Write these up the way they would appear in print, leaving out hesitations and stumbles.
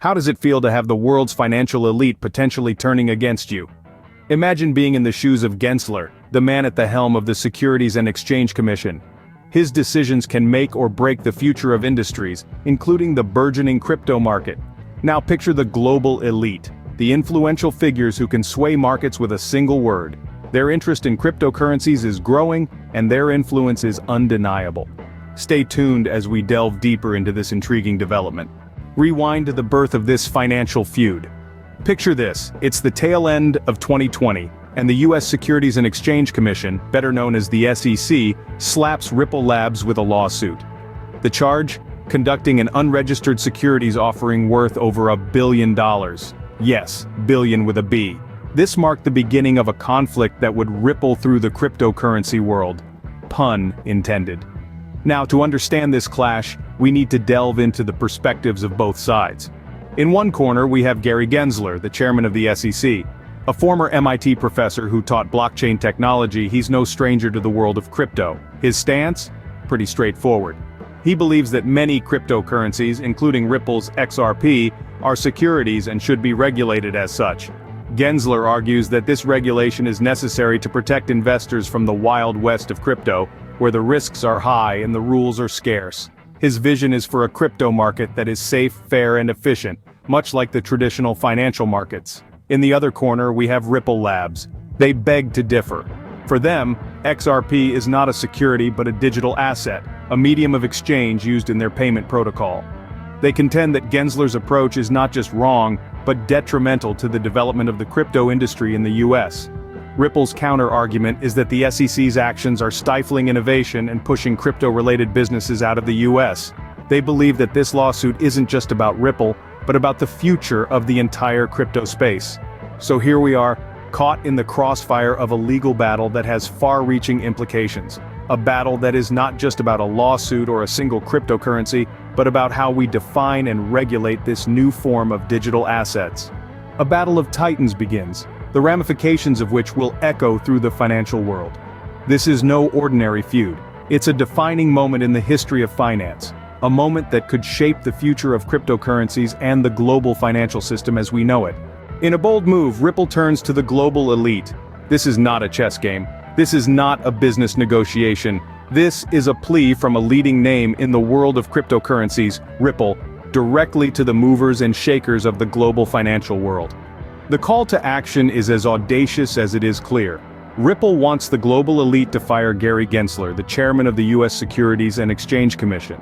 How does it feel to have the world's financial elite potentially turning against you? Imagine being in the shoes of Gensler, the man at the helm of the Securities and Exchange Commission. His decisions can make or break the future of industries, including the burgeoning crypto market. Now picture the global elite, the influential figures who can sway markets with a single word. Their interest in cryptocurrencies is growing, and their influence is undeniable. Stay tuned as we delve deeper into this intriguing development. Rewind to the birth of this financial feud. Picture this, it's the tail end of 2020, and the US Securities and Exchange Commission, better known as the SEC, slaps Ripple Labs with a lawsuit. The charge? Conducting an unregistered securities offering worth over $1 billion. Yes, billion with a B. This marked the beginning of a conflict that would ripple through the cryptocurrency world. Pun intended. Now, to understand this clash, we need to delve into the perspectives of both sides. In one corner we have Gary Gensler, the chairman of the SEC. A former MIT professor who taught blockchain technology, he's no stranger to the world of crypto. His stance? Pretty straightforward. He believes that many cryptocurrencies, including Ripple's XRP, are securities and should be regulated as such. Gensler argues that this regulation is necessary to protect investors from the wild west of crypto, where the risks are high and the rules are scarce. His vision is for a crypto market that is safe, fair, and efficient, much like the traditional financial markets. In the other corner we have Ripple Labs. They beg to differ. For them, XRP is not a security but a digital asset, a medium of exchange used in their payment protocol. They contend that Gensler's approach is not just wrong, but detrimental to the development of the crypto industry in the US. Ripple's counter-argument is that the SEC's actions are stifling innovation and pushing crypto-related businesses out of the US. They believe that this lawsuit isn't just about Ripple, but about the future of the entire crypto space. So here we are, caught in the crossfire of a legal battle that has far-reaching implications. A battle that is not just about a lawsuit or a single cryptocurrency, but about how we define and regulate this new form of digital assets. A battle of titans begins, the ramifications of which will echo through the financial world. This is no ordinary feud. It's a defining moment in the history of finance, a moment that could shape the future of cryptocurrencies and the global financial system as we know it. In a bold move, Ripple turns to the global elite. This is not a chess game. This is not a business negotiation. This is a plea from a leading name in the world of cryptocurrencies, Ripple, directly to the movers and shakers of the global financial world. The call to action is as audacious as it is clear. Ripple wants the global elite to fire Gary Gensler, the chairman of the US Securities and Exchange Commission.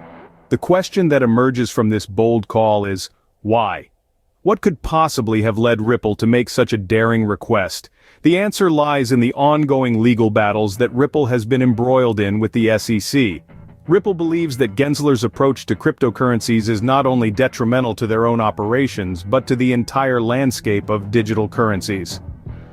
The question that emerges from this bold call is, why? What could possibly have led Ripple to make such a daring request? The answer lies in the ongoing legal battles that Ripple has been embroiled in with the SEC. Ripple believes that Gensler's approach to cryptocurrencies is not only detrimental to their own operations, but to the entire landscape of digital currencies.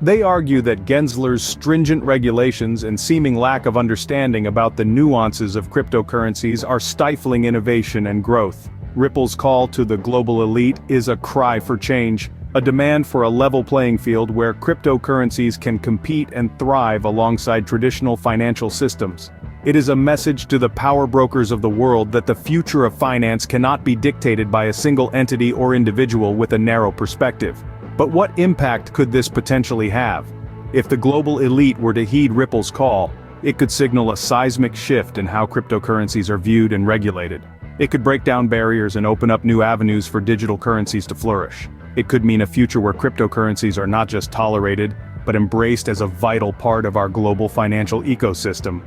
They argue that Gensler's stringent regulations and seeming lack of understanding about the nuances of cryptocurrencies are stifling innovation and growth. Ripple's call to the global elite is a cry for change, a demand for a level playing field where cryptocurrencies can compete and thrive alongside traditional financial systems. It is a message to the power brokers of the world that the future of finance cannot be dictated by a single entity or individual with a narrow perspective. But what impact could this potentially have? If the global elite were to heed Ripple's call, it could signal a seismic shift in how cryptocurrencies are viewed and regulated. It could break down barriers and open up new avenues for digital currencies to flourish. It could mean a future where cryptocurrencies are not just tolerated, but embraced as a vital part of our global financial ecosystem.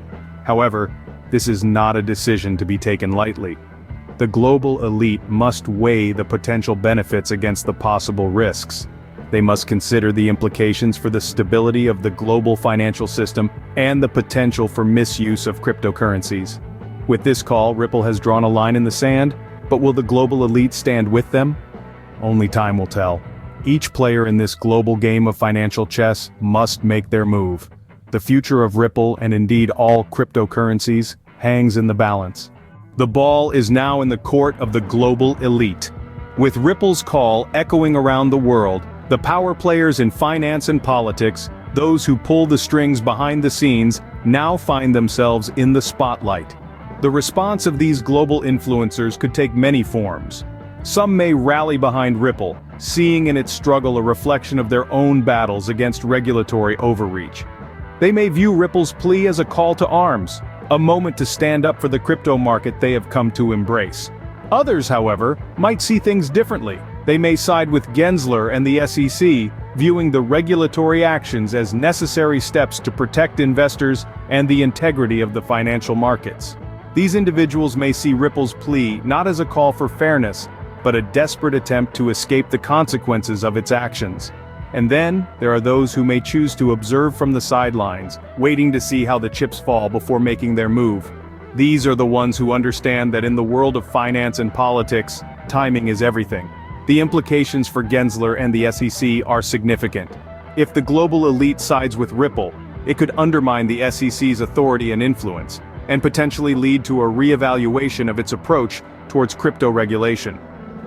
However, this is not a decision to be taken lightly. The global elite must weigh the potential benefits against the possible risks. They must consider the implications for the stability of the global financial system and the potential for misuse of cryptocurrencies. With this call, Ripple has drawn a line in the sand, but will the global elite stand with them? Only time will tell. Each player in this global game of financial chess must make their move. The future of Ripple, and indeed all cryptocurrencies, hangs in the balance. The ball is now in the court of the global elite. With Ripple's call echoing around the world, the power players in finance and politics, those who pull the strings behind the scenes, now find themselves in the spotlight. The response of these global influencers could take many forms. Some may rally behind Ripple, seeing in its struggle a reflection of their own battles against regulatory overreach. They may view Ripple's plea as a call to arms, a moment to stand up for the crypto market they have come to embrace. Others, however, might see things differently. They may side with Gensler and the SEC, viewing the regulatory actions as necessary steps to protect investors and the integrity of the financial markets. These individuals may see Ripple's plea not as a call for fairness, but a desperate attempt to escape the consequences of its actions. And then, there are those who may choose to observe from the sidelines, waiting to see how the chips fall before making their move. These are the ones who understand that in the world of finance and politics, timing is everything. The implications for Gensler and the SEC are significant. If the global elite sides with Ripple, it could undermine the SEC's authority and influence, and potentially lead to a re-evaluation of its approach towards crypto regulation.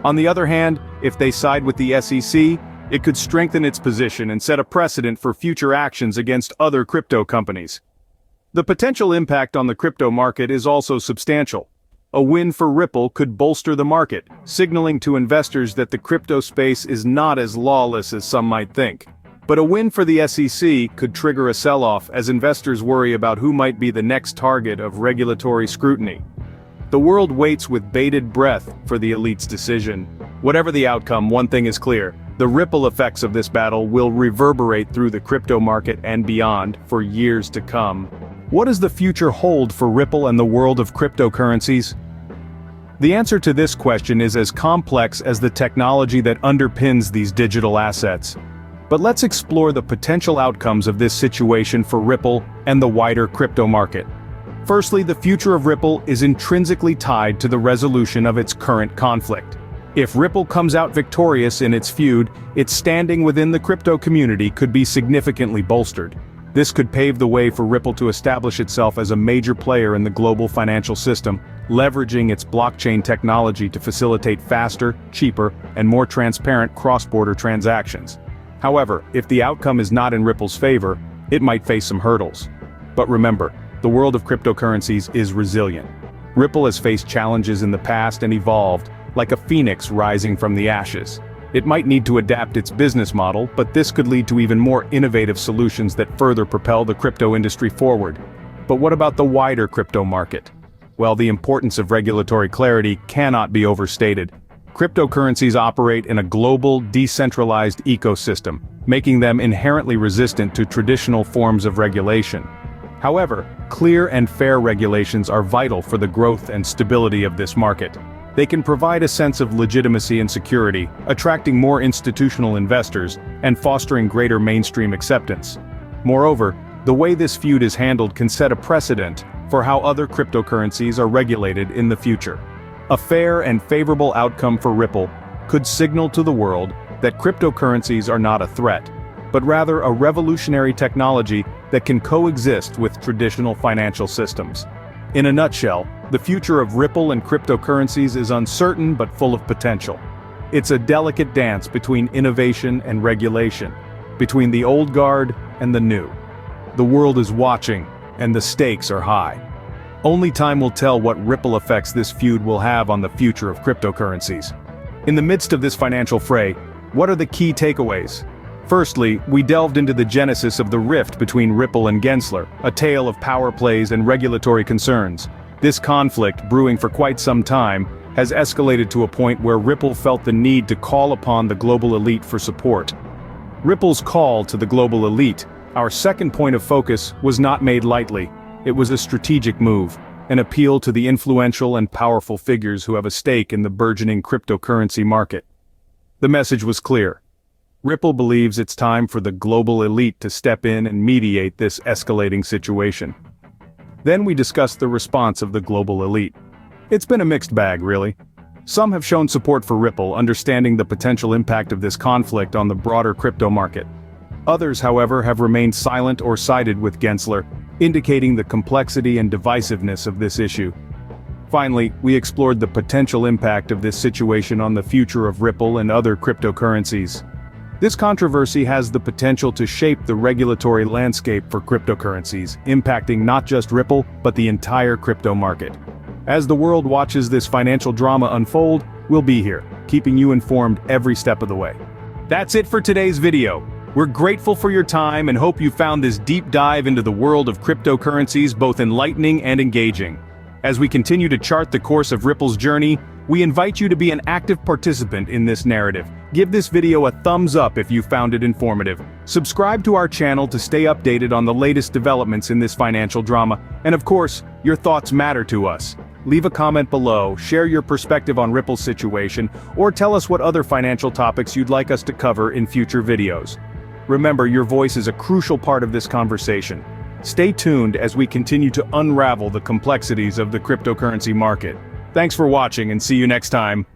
On the other hand, if they side with the SEC, it could strengthen its position and set a precedent for future actions against other crypto companies. The potential impact on the crypto market is also substantial. A win for Ripple could bolster the market, signaling to investors that the crypto space is not as lawless as some might think. But a win for the SEC could trigger a sell-off as investors worry about who might be the next target of regulatory scrutiny. The world waits with bated breath for the elite's decision. Whatever the outcome, one thing is clear: the ripple effects of this battle will reverberate through the crypto market and beyond for years to come. What does the future hold for Ripple and the world of cryptocurrencies? The answer to this question is as complex as the technology that underpins these digital assets. But let's explore the potential outcomes of this situation for Ripple and the wider crypto market. Firstly, the future of Ripple is intrinsically tied to the resolution of its current conflict. If Ripple comes out victorious in its feud, its standing within the crypto community could be significantly bolstered. This could pave the way for Ripple to establish itself as a major player in the global financial system, leveraging its blockchain technology to facilitate faster, cheaper, and more transparent cross-border transactions. However, if the outcome is not in Ripple's favor, it might face some hurdles. But remember, the world of cryptocurrencies is resilient. Ripple has faced challenges in the past and evolved, like a phoenix rising from the ashes. It might need to adapt its business model, but this could lead to even more innovative solutions that further propel the crypto industry forward. But what about the wider crypto market? Well, the importance of regulatory clarity cannot be overstated. Cryptocurrencies operate in a global, decentralized ecosystem, making them inherently resistant to traditional forms of regulation. However, clear and fair regulations are vital for the growth and stability of this market. They can provide a sense of legitimacy and security, attracting more institutional investors and fostering greater mainstream acceptance. Moreover, the way this feud is handled can set a precedent for how other cryptocurrencies are regulated in the future. A fair and favorable outcome for Ripple could signal to the world that cryptocurrencies are not a threat, but rather a revolutionary technology that can coexist with traditional financial systems. In a nutshell, the future of Ripple and cryptocurrencies is uncertain but full of potential. It's a delicate dance between innovation and regulation, between the old guard and the new. The world is watching, and the stakes are high. Only time will tell what ripple effects this feud will have on the future of cryptocurrencies. In the midst of this financial fray, what are the key takeaways? Firstly, we delved into the genesis of the rift between Ripple and Gensler, a tale of power plays and regulatory concerns. This conflict, brewing for quite some time, has escalated to a point where Ripple felt the need to call upon the global elite for support. Ripple's call to the global elite, our second point of focus, was not made lightly. It was a strategic move, an appeal to the influential and powerful figures who have a stake in the burgeoning cryptocurrency market. The message was clear. Ripple believes it's time for the global elite to step in and mediate this escalating situation. Then we discussed the response of the global elite. It's been a mixed bag, really. Some have shown support for Ripple, understanding the potential impact of this conflict on the broader crypto market. Others, however, have remained silent or sided with Gensler, indicating the complexity and divisiveness of this issue. Finally, we explored the potential impact of this situation on the future of Ripple and other cryptocurrencies. This controversy has the potential to shape the regulatory landscape for cryptocurrencies, impacting not just Ripple, but the entire crypto market. As the world watches this financial drama unfold, We'll be here, keeping you informed every step of the way. That's it for today's video. We're grateful for your time and hope you found this deep dive into the world of cryptocurrencies both enlightening and engaging. As we continue to chart the course of Ripple's journey, we invite you to be an active participant in this narrative. Give this video a thumbs up if you found it informative. Subscribe to our channel to stay updated on the latest developments in this financial drama. And of course, your thoughts matter to us. Leave a comment below, share your perspective on Ripple's situation, or tell us what other financial topics you'd like us to cover in future videos. Remember, your voice is a crucial part of this conversation. Stay tuned as we continue to unravel the complexities of the cryptocurrency market. Thanks for watching and see you next time.